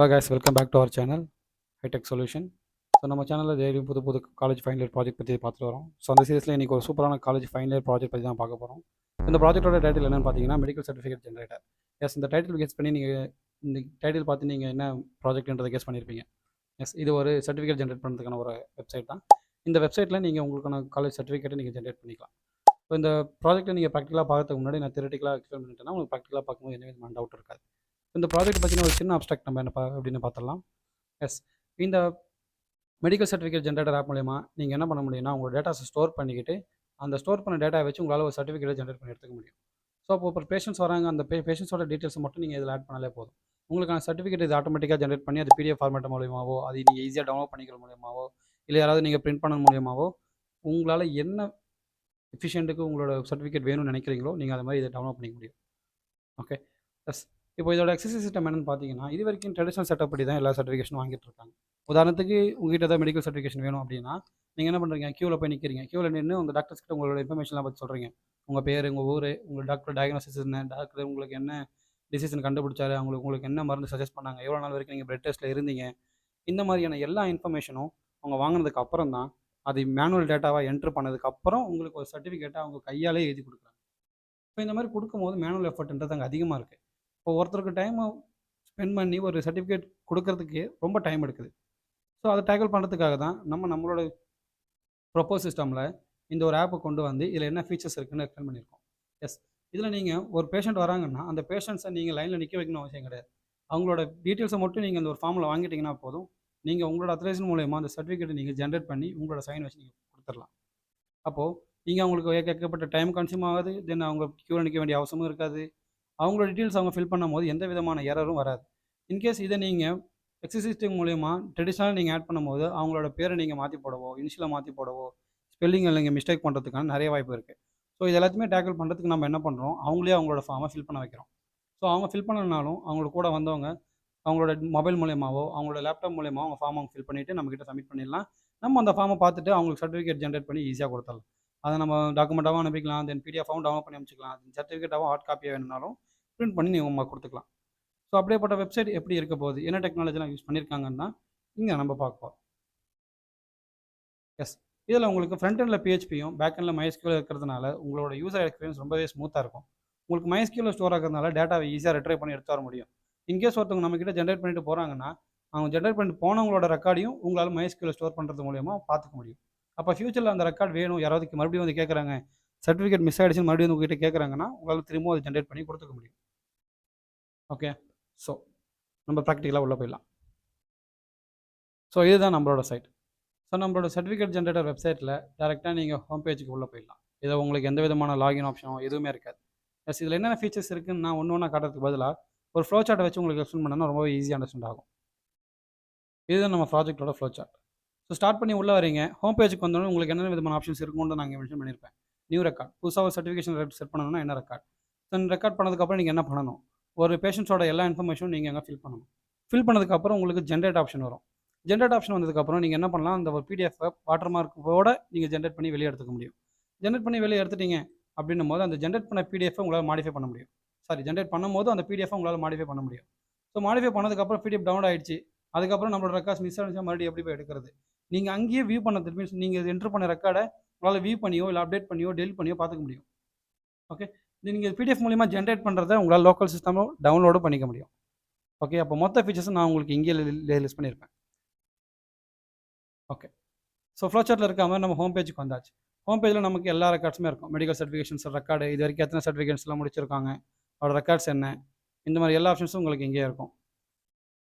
Hello guys, welcome back to our channel High Tech Solution. So நம்ம சேனலில் daily புது college final year project பற்றி பார்த்துட்டு வரோம். ஸோ அந்த சீரிஸில் இன்றைக்கி ஒரு சூப்பரான காலேஜ் ஃபைனல் இயர் ப்ராஜெக்ட் பற்றி தான் பார்க்க போகிறோம். இந்த ப்ராஜெக்ட்டோட டைட்டில் என்னென்னு பார்த்தீங்கன்னா மெடிக்கல் சர்டிஃபிகேட் ஜென்ரேட்டர். எஸ், இந்த டைட்டில் கெஸ் பண்ணி நீங்கள் இந்த டைட்டில் பார்த்து நீங்கள் என்ன ப்ராஜெக்ட்ன்றதை கெஸ் பண்ணியிருப்பீங்க. எஸ், இது ஒரு சர்டிஃபிகேட் ஜென்ரேட் பண்ணுறதுக்கான ஒரு வெப்சைட் தான். இந்த வெப்சைட்டில் நீங்கள் உங்களுக்கான காலேஜ் சர்டிஃபிகேட்டை நீங்கள் ஜென்ரேட் பண்ணிக்கலாம். ஸோ இந்த ப்ராஜெக்ட்டை நீங்கள் ப்ராக்டிக்கலாக பார்க்கறதுக்கு முன்னாடி நான் தியரிட்டிக்கலாக எக்ஸ்பிளைன் பண்ணிட்டேன்னா உங்களுக்கு ப்ராக்டிக்கலாக பார்க்கும்போது எந்த விதமான டவுட் இருக்காது. இந்த ப்ராஜெக்ட் பற்றின ஒரு சின்ன அப்ஸ்ட்ராக்ட் நம்ம என்ன அப்படின்னு பார்த்துடலாம். எஸ், இந்த மெடிக்கல் சர்டிஃபிகேட் ஜென்ரேட்டர் ஆப் மூலமா நீங்கள் என்ன பண்ண முடியும்னா உங்களோட டேட்டாஸை ஸ்டோர் பண்ணிக்கிட்டு அந்த ஸ்டோர் பண்ண டேட்டா வச்சு உங்களால் ஒரு சர்டிஃபிகேட்டை ஜென்ரேட் பண்ணி எடுத்துக்க முடியும். ஸோ அப்போ ஒரு பேஷண்ட்ஸ் வராங்க, அந்த பேஷண்ட்ஸோட டீட்டெயில்ஸை மட்டும் நீங்கள் இதில் ஆட் பண்ணாலே போதும். உங்களுக்கான சர்டிஃபிகேட் இது ஆட்டோமேட்டிக்காக ஜென்ரேட் பண்ணி அது பிடிஎஃப் ஃபார்மேட் மூலியமாவோ அது நீங்கள் ஈஸியாக டவுன்லோட் பண்ணிக்கிற மூலியமாவோ இல்லை யாராவது நீங்கள் பிரிண்ட் பண்ண மூலியமாவோ உங்களால் என்ன எஃபிஷியண்ட்டுக்கு உங்களோட சர்டிஃபிகேட் வேணும்னு நினைக்கிறீங்களோ நீங்கள் அது மாதிரி இதை டவுன்லோட் பண்ணிக்க முடியும். Okay, yes. இப்போ இதோட எக்ஸசைஸ் சிஸ்டம் என்னென்னு பார்த்தீங்கன்னா இது வரைக்கும் ட்ரெடிஷனல் செட்டப் படி தான் எல்லா சர்டிஃபிகேஷனும் வாங்கிட்டு இருக்காங்க. உதாரணத்துக்கு உங்ககிட்ட ஏதாவது மெடிக்கல் சர்டிஃபிகேஷன் வேணும் அப்படின்னா நீங்கள் என்ன பண்ணுறீங்க, க்யூவில் போய் நிற்கிறீங்க. க்யூவில் நின்று உங்கள் டாக்டர்ஸ் கிட்ட உங்களோட இன்ஃபர்மேஷன்லாம் பற்றி சொல்கிறீங்க. உங்கள் பேர், உங்கள் ஊர், உங்கள் டாக்டர் டயக்னோசிஸ் என்ன, டாக்டர் உங்களுக்கு என்ன டிசீஷன் கண்டுபிடிச்சாரு, உங்களுக்கு என்ன மருந்து சஜஸ்ட் பண்ணாங்க, எவ்வளோ நாள் வரைக்கும் நீங்கள் பிளட் டெஸ்ட்டில் இருந்தீங்க, இந்த மாதிரியான எல்லா இன்ஃபர்மேஷனும் அவங்க வாங்கினதுக்கு அப்புறம் தான் அது மேனுவல் டேட்டாவாக என்ட்ரு பண்ணதுக்கப்புறம் உங்களுக்கு ஒரு சர்டிஃபிகேட்டை அவங்க கையாலே எழுதி கொடுக்குறாங்க. இப்போ இந்த மாதிரி கொடுக்கும்போது மேனுவல் எஃபர்ட்ன்றது அங்கே அதிகமாக இருக்குது. இப்போ ஒருத்தருக்கு டைமை ஸ்பெண்ட் பண்ணி ஒரு சர்டிஃபிகேட் கொடுக்கறதுக்கு ரொம்ப டைம் எடுக்குது. ஸோ அதை டேக்கிள் பண்ணுறதுக்காக தான் நம்மளோட ப்ரொப்போஸ் சிஸ்டமில் இந்த ஒரு ஆப்பை கொண்டு வந்து இதில் என்ன ஃபீச்சர்ஸ் இருக்குன்னு எக்ஸ்பிளைன் பண்ணியிருக்கோம். எஸ், இதில் நீங்கள் ஒரு பேஷண்ட் வராங்கன்னா அந்த பேஷண்ட்ஸை நீங்கள் லைனில் நிற்க வைக்கணும் அவசியம் கிடையாது. அவங்களோட டீட்டெயில்ஸை மட்டும் நீங்கள் அந்த ஒரு ஃபார்மில் வாங்கிட்டீங்கன்னா போதும். நீங்கள் உங்களோட அத்தரைசேஷன் மூலயமா அந்த சர்டிஃபிகேட்டை நீங்கள் ஜென்ரேட் பண்ணி உங்களோட சைன் வச்சு நீங்கள் கொடுத்துடலாம். அப்போது நீங்கள் அவங்களுக்கு ஏற்கப்பட்ட டைம் கன்சியூம் ஆகாது. தென் அவங்க க்யூவில் நிற்க வேண்டிய அவசியமும் இருக்காது. அவங்களோட டீட்டெயில்ஸ் அவங்க ஃபில் பண்ணும்போது எந்த விதமான எரரும் வராது. இன்கேஸ் இதை நீங்கள் எக்ஸசிஸ்டிங் மூலயமா ட்ரெடிஷ்னலாக நீங்கள் ஆட் பண்ணும்போது அவங்களோட பேரை நீங்கள் மாற்றி போடவோ, இனிஷியலாக மாற்றி போடவோ, ஸ்பெல்லிங்கில் நீங்கள் மிஸ்டேக் பண்ணுறதுக்கான நிறைய வாய்ப்பு இருக்குது. ஸோ இது எல்லாத்தையுமே டேக்கிள் பண்ணுறதுக்கு நம்ம என்ன பண்ணுறோம், அவங்களே அவங்களோட ஃபார்மை ஃபில் பண்ண வைக்கிறோம். ஸோ அவங்க ஃபில் பண்ணலனாலும் அவங்களோட கூட வந்தவங்க அவங்களோட மொபைல் மூலயமாவோ அவங்களோட லேப்டாப் மூலயமாவோ அவங்க ஃபார்ம் அவங்க ஃபில் பண்ணிவிட்டு நம்மக்கிட்ட சப்மிட் பண்ணிடலாம். நம்ம அந்த ஃபார்மை பார்த்துட்டு அவங்களுக்கு சர்டிஃபிகேட் ஜென்ரேட் பண்ணி ஈஸியாக கொடுத்துடலாம். அதை நம்ம டாக்குமெண்ட்டாகவும் அனுப்பிக்கலாம், தென் பிடிஎஃபாகவும் டவுன்லோட் பண்ணி அனுப்பிச்சிக்கலாம். சர்டிஃபிகேட்டாகவும் ஹார்ட் காப்பியாக வேணும்னாலும் பிரிண்ட் பண்ணி நீங்கள் கொடுத்துக்கலாம். ஸோ அப்படியேப்பட்ட வெப்சைட் எப்படி இருக்க போகுது, என்ன டெக்னாலஜிலாம் யூஸ் பண்ணியிருக்காங்கன்னா இங்கே நம்ம பார்ப்போம். எஸ், இதில் உங்களுக்கு ஃப்ரண்ட் எண்டில் பிஹெச்பியும் பேக் எண்டில் MySQL இருக்கிறதுனால உங்களோட யூசர் எக்ஸ்பீரியன்ஸ் ரொம்பவே ஸ்மூத்தாக இருக்கும். உங்களுக்கு MySQL ஸ்டோர் ஆகிறதுனால டேட்டாவை ஈஸியாக ரிட்ரைவ் பண்ணி எடுத்து வர முடியும். இன்கேஸ் ஒருத்தவங்க நம்மக்கிட்ட ஜென்ரேட் பண்ணிட்டு போகிறாங்கன்னா அவங்க ஜென்ரேட் பண்ணிட்டு போனவங்களோட ரெக்கார்டையும் உங்களால் MySQL ஸ்டோர் பண்ணுறது மூலியமாக பார்த்துக்க முடியும். அப்போ ஃபியூச்சரில் அந்த ரெக்கார்ட் வேணும், யாராவது மறுபடியும் வந்து கேட்குறாங்க, சர்டிஃபிகேட் மிஸ் ஆகிடுச்சுன்னு மறுபடியும் உங்ககிட்ட கேட்குறாங்கன்னா உங்களால் திரும்பவும் அதை ஜென்ரேட் பண்ணி கொடுத்துக்க முடியும். ஓகே, ஸோ நம்ம ப்ராக்டிக்கலாக உள்ளே போயிடலாம். ஸோ இதுதான் நம்மளோட சைட். ஸோ நம்மளோட சர்டிஃபிகேட் ஜென்ரேட்டர் வெப்சைட்டில் டேரெக்டாக நீங்கள் ஹோம் பேஜுக்கு உள்ளே போயிடலாம். இதை உங்களுக்கு எந்த விதமான லாகின் ஆப்ஷனோ எதுவுமே இருக்காது. எஸ், இதில் என்னென்ன ஃபீச்சர்ஸ் இருக்குன்னு நான் ஒன்று ஒன்றா காட்டுறதுக்கு பதிலாக ஒரு ஃப்ளோ சார்ட்டை வச்சு உங்களுக்கு எக்ஸ்பிளைன் பண்ணனா ரொம்பவே ஈஸியாக அண்டர்ஸ்டாண்ட் ஆகும். இதுதான் நம்ம ப்ராஜெக்டோட ஃப்ளோ சார்ட். ஸோ ஸ்டார்ட் பண்ணி உள்ளே வரீங்க. ஹோம் பேஜுக்கு வந்தோடனே உங்களுக்கு என்னென்ன விதமான ஆப்ஷன்ஸ் இருக்குன்னு நான் இங்கே மென்ஷன் பண்ணியிருப்பேன். நியூ ரெக்கார்ட், புதுசாக ஒரு சர்டிஃபிகேஷன் செட் பண்ணணும்னா என்ன ரெக்கார்ட், தென் ரெக்கார்ட் பண்ணதுக்கப்புறம் நீங்கள் என்ன பண்ணணும், ஒரு பேஷண்ட்ஸோட எல்லா இன்ஃபர்மேஷனும் நீங்கள் அங்கே ஃபில் பண்ணணும். ஃபில் பண்ணதுக்கப்புறம் உங்களுக்கு ஜென்ரேட் ஆப்ஷன் வரும். ஜென்ரேட் ஆப்ஷன் வந்ததுக்கப்புறம் நீங்கள் என்ன பண்ணலாம், அந்த ஒரு பிடிஎஃப் வாட்டர் மார்க்கோட நீங்கள் ஜென்ரேட் பண்ணி வெளியே எடுத்துக்க முடியும். ஜென்ரேட் பண்ணி வெளியே எடுத்துட்டீங்க அப்படின்னும் போது அந்த ஜென்ரேட் பண்ண பிடிஎஃப் உங்களால் மாடிஃபை பண்ண முடியும். ஜென்ரேட் பண்ணும்போது அந்த பிடிஎஃப் உங்களால் மாடிஃபை பண்ண முடியும். ஸோ மாடிஃபை பண்ணதுக்கப்புறம் பிடிஎஃப் டவுன்லோட் ஆகிடுச்சு. அதுக்கப்புறம் நம்மளோட ரெக்கார்ட்ஸ் மிஸ் ஆகிடுச்சா மறுபடியும் எப்படி போய் எடுக்கிறது, நீங்கள் அங்கேயே வியூ பண்ணது மீன்ஸ் நீங்கள் என்ட்ரு பண்ண ரெக்கார்டை உங்களால் வியூ பண்ணியோ இல்லை அப்டேட் பண்ணியோ டெலிட் பண்ணியோ பார்த்துக்க முடியும். ஓகே, இது நீங்கள் பிடிஎஃப் மூலிமா ஜென்ரேட் பண்ணுறதை உங்களால் லோக்கல் சிஸ்டமோ டவுன்லோடும் பண்ணிக்க முடியும். ஓகே, அப்போ மொத்த ஃபீச்சர்ஸும் நான் உங்களுக்கு இங்கே லிஸ்ட் பண்ணியிருப்பேன். ஓகே, ஸோ ஃப்ளோ சார்ட்டில் இருக்க மாதிரி நம்ம ஹோம் பேஜுக்கு வந்தாச்சு. ஹோம் பேஜில் நமக்கு எல்லா ரெக்கார்ட்ஸுமே இருக்கும். மெடிக்கல் சர்டிஃபிகேஷன்ஸ் ரெக்கார்டு, இது வரைக்கும் எத்தனை சர்டிஃபிகேட்ஸ்லாம் முடிச்சிருக்காங்க, அவரோட ரெக்கார்ட்ஸ் என்ன, இந்த மாதிரி எல்லா ஆப்ஷன்ஸும் உங்களுக்கு இங்கே இருக்கும்.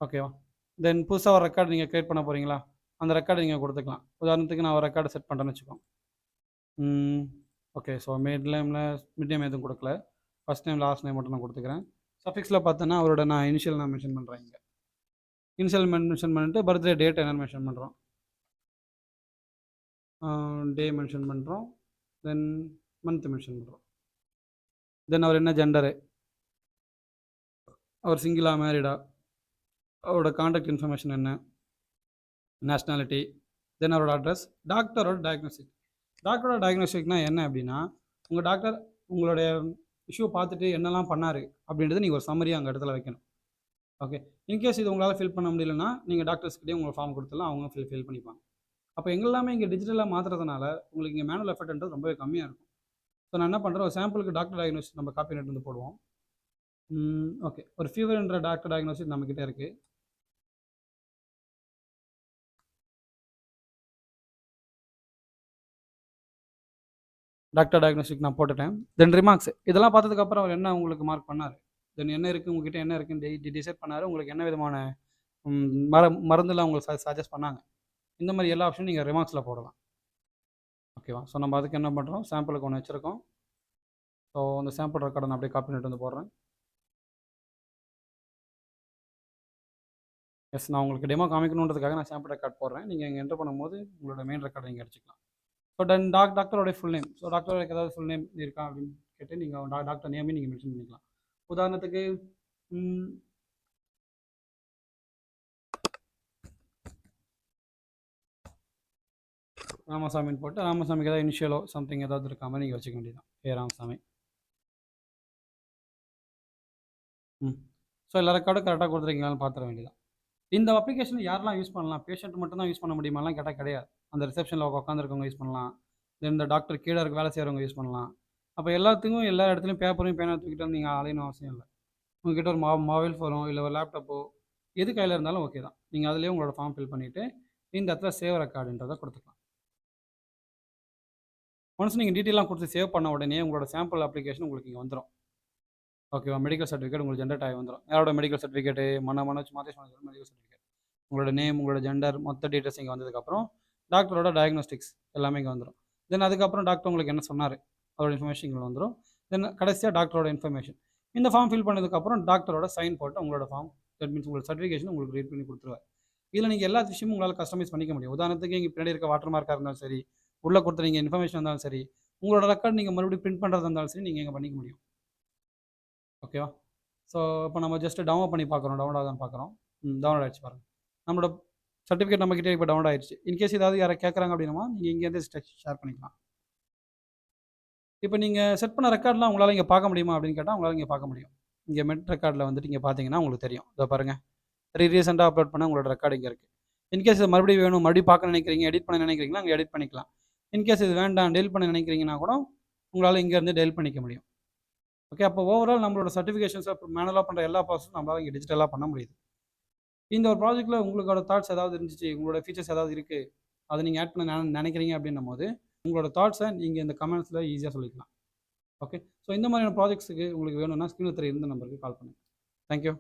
ஓகேவா, தென் புதுசாக ஒரு ரெக்கார்டு நீங்கள் க்ரியேட் பண்ண போகிறீங்களா, அந்த ரெக்கார்டு நீங்கள் கொடுத்துக்கலாம். உதாரணத்துக்கு நான் ஒரு ரெக்கார்டு செட் பண்ணுறேன்னு வச்சுக்கோங்க. ஓகே, ஸோ மிட் நேம் எதுவும் கொடுக்கல, ஃபஸ்ட் நேம் லாஸ்ட் நேம் மட்டும் நான் கொடுத்துக்கிறேன். சஃபிக்ஸில் பார்த்தோன்னா அவரோட நான் இனிஷியல் நான் மென்ஷன் பண்ணுறேன். இங்கே இனிஷியல் மென்ஷன் பண்ணிட்டு பர்த்டே டேட் என்னென்னு மென்ஷன் பண்ணுறோம், டே மென்ஷன் பண்ணுறோம், தென் மந்த் மென்ஷன் பண்ணுறோம், தென் அவர் என்ன ஜெண்டரு, அவர் சிங்கிளா மேரிடா, அவரோட கான்டாக்ட் இன்ஃபர்மேஷன் என்ன, நேஷ்னாலிட்டி, தென் அவரோட அட்ரஸ், டாக்டரோட டயக்னோஸ்டிக். டாக்டரோட டயக்னோஸ்டிக்னா என்ன அப்படின்னா உங்கள் டாக்டர் உங்களுடைய இஷ்யூ பார்த்துட்டு என்னெல்லாம் பண்ணார் அப்படின்றது நீங்கள் ஒரு சம்மரியாக அங்கே இடத்துல வைக்கணும். ஓகே. இன்கேஸ் இது உங்களால் ஃபில் பண்ண முடியலன்னா நீங்கள் டாக்டர்ஸ்கிட்டயே உங்கள் ஃபார்ம் கொடுத்துலாம், அவங்க ஃபில் பண்ணிப்பாங்க. அப்போ எங்கெல்லாமே இங்கே டிஜிட்டலாக மாற்றுறதுனால உங்களுக்கு இங்கே மேனுவல் எஃபர்ட்ன்றது ரொம்பவே கம்மியாக இருக்கும். ஸோ நான் என்ன பண்ணுறேன், ஒரு சாம்பிளுக்கு டாக்டர் டயக்னோசிஸ் நம்ம காப்பி நெட் வந்து போடுவோம். ஓகே, ஒரு ஃபீவர்ன்ற டாக்டர் டயக்னோசிஸ் நம்மக்கிட்ட இருக்குது. டாக்டர் டயக்னோஸ்டிக் நான் போட்டுட்டேன். தென் ரிமார்க்ஸ் இதெல்லாம் பார்த்ததுக்கப்புறம் அவர் என்ன உங்களுக்கு மார்க் பண்ணார், தென் என்ன இருக்குது உங்ககிட்ட என்ன இருக்குன்னு டிசைட் பண்ணார், உங்களுக்கு என்ன விதமான மருந்துலாம் உங்களுக்கு சஜஸ்ட் பண்ணாங்க. இந்த மாதிரி எல்லா ஆப்ஷனும் நீங்கள் ரிமார்க்ஸில் போடலாம். ஓகேவா? ஸோ நம்ம அதுக்கு என்ன பண்ணுறோம், சாம்பிளுக்கு ஒன்று வச்சுருக்கோம். ஸோ அந்த சாம்பிள் ரெக்கார்டை நான் அப்படியே காப்பி பண்ணிட்டு வந்து போடுறேன். எஸ், நான் உங்களுக்கு டெமோ காமிக்கணுன்றதுக்காக நான் சாம்பிள் ரெக்கார்ட் போடுறேன். நீங்கள் இங்கே என்டர் பண்ணும்போது உங்களோட மெயின் ரெக்கார்டை நீங்கள் அடிச்சிக்கலாம். ஸோ தென் டாக்டரோடைய ஃபுல் நேம், ஸோ டாக்டருக்கு ஏதாவது ஃபுல் நேம் இருக்கா அப்படின்னு கேட்டு நீங்கள் டாக்டர் நேமே நீங்கள் மென்ஷன் பண்ணிக்கலாம். உதாரணத்துக்கு ராமசாமின்னு போட்டு ராமசாமிக்கு ஏதாவது இனிஷியலோ சம்திங் ஏதாவது இருக்கா மாதிரி நீங்கள் வச்சுக்க வேண்டியதான். ராமசாமி. ஸோ எல்லா ரெக்கார்டும் கரெக்டாக கொடுத்துருக்கீங்களான்னு பார்த்துட வேண்டியதான். இந்த அப்ளிகேஷன் யாரெல்லாம் யூஸ் பண்ணலாம், பேஷண்ட் மட்டும் தான் யூஸ் பண்ண முடியுமாலாம் கேட்டால் கிடையாது. அந்த ரிசப்ஷனில் உட்காந்துருக்கவங்க யூஸ் பண்ணலாம், தென் இந்த டாக்டர் கீழே இருக்க வேலை செய்கிறவங்க யூஸ் பண்ணலாம். அப்போ எல்லாத்துக்கும் எல்லா இடத்துலையும் பேப்பரையும் பேனா தூக்கிட்டு நீங்கள் அலையணும் அவசியம் இல்லை. உங்கள்கிட்ட ஒரு மொபைல் ஃபோனோ இல்லை ஒரு லேப்டாப்போ எது கையில் இருந்தாலும் ஓகே தான். நீங்கள் அதிலேயே உங்களோட ஃபார்ம் ஃபில் பண்ணிவிட்டு இந்த இடத்துல சேவ் ரெக்கார்டுன்றதை கொடுத்துக்கலாம். ஒன்ஸ் நீங்கள் டீட்டெயிலாம் கொடுத்து சேவ் பண்ண உடனே உங்களோட சாம்பிள் அப்ளிகேஷன் உங்களுக்கு இங்கே வந்துடும். ஓகேவா? மெடிக்கல் சர்டிஃபிகேட் உங்களுக்கு ஜென்ரேட் ஆகி வந்துடும். யாரோட medical certificate Manoj Madhesh medical certificate, உங்களோட நேம், உங்களோட ஜெண்டர், மொத்த டீட்டெயில்ஸ் இங்கே வந்ததுக்கப்புறம் டாக்டரோட டயக்னோஸ்டிக்ஸ் எல்லாமே இங்கே வந்துடும். தென் அதுக்கப்புறம் டாக்டர் உங்களுக்கு என்ன சொன்னார் அதோட இன்ஃபர்மேஷன் இங்கே வந்துடும். தென் கடைசியாக டாக்டரோட இன்ஃபர்மேஷன். இந்த ஃபார்ம் ஃபில் பண்ணதுக்கப்புறம் டாக்டரோட சைன் போட்டு உங்களோட ஃபார்ம், தட் மீன்ஸ் உங்களோட சர்டிஃபிகேஷன் உங்களுக்கு ரீட் பண்ணி கொடுத்துருவார். இதில் நீங்கள் எல்லா விஷயமும் உங்களால் கஸ்டமைஸ் பண்ணிக்க முடியும். உதாரணத்துக்கு இங்கே பின்னாடி இருக்க வாட்டர் மார்க்காக இருந்தாலும் சரி, உள்ளே கொடுத்த நீங்கள் இன்ஃபர்மேஷன் இருந்தாலும் சரி, உங்களோட ரெக்கார்ட் நீங்கள் மறுபடியும் பிரிண்ட் பண்ணுறதா இருந்தாலும் சரி, நீங்கள் இங்கே பண்ணிக்க முடியும். ஓகேவா? ஸோ இப்போ நம்ம ஜஸ்ட் டவுன்லோட் பண்ணி பார்க்குறோம், டவுன்லோட் ஆகுதான்னு பார்க்குறோம். டவுன்லோட் ஆகிடுச்சு பாருங்கள். நம்மளோட சர்டிஃபிகேட் நம்மக்கிட்டே இப்போ டவுன்லோட் ஆயிடுச்சு. இன்கேஸ் ஏதாவது யாரை கேட்குறாங்க அப்படின்னா நீங்கள் இங்கேருந்து ஷேர் பண்ணிக்கலாம். இப்போ நீங்கள் செட் பண்ண ரெக்கார்ட்லாம் உங்களால் இங்கே பார்க்க முடியுமா அப்படின்னு கேட்டால் உங்களால் இங்கே பார்க்க முடியும். இங்கே மெட் ரெக்கார்டில் வந்துட்டு இங்கே பார்த்தீங்கன்னா உங்களுக்கு தெரியும். இதை பாருங்கள், ரீசெண்டாக அப்லோட் பண்ண உங்களோட ரெக்கார்டு இங்கே இருக்குது. இன்கேஸ் இது மறுபடியும் வேணும், மறுபடியும் பார்க்க நினைக்கிறீங்க, எடிட் பண்ண நினைக்கிறீங்களா, அங்கே எடிட் பண்ணிக்கலாம். இன்கேஸ் இது வேண்டாம், டெலிட் பண்ண நினைக்கிறீங்கன்னா கூட உங்களால் இங்கேருந்து டெலிட் பண்ணிக்க முடியும். ஓகே, அப்போ ஓவரால் நம்மளோட சர்டிஃபிகேஷன்ஸை மேனுவலாக பண்ணுற எல்லா ப்ராசஸும் நம்மளால் இங்கே டிஜிட்டலாக பண்ண முடியுது. இந்த ஒரு ப்ராஜெக்ட்டில் உங்களோட தாட்ஸ் ஏதாவது இருந்துச்சு, உங்களோட ஃபீச்சர்ஸ் ஏதாவது இருக்குது, அதை நீங்கள் ஆட் பண்ண நினைக்கிறீங்க அப்படின்னும் போது உங்களோட தாட்ஸை நீங்கள் இந்த கமெண்ட்ஸில் ஈஸியாக சொல்லிக்கலாம். ஓகே, ஸோ இந்த மாதிரியான ப்ராஜெக்ட்ஸுக்கு உங்களுக்கு வேணும்னா ஸ்க்ரீனில் தெரிய இருந்த நம்பருக்கு கால் பண்ணுங்கள். தேங்க்யூ.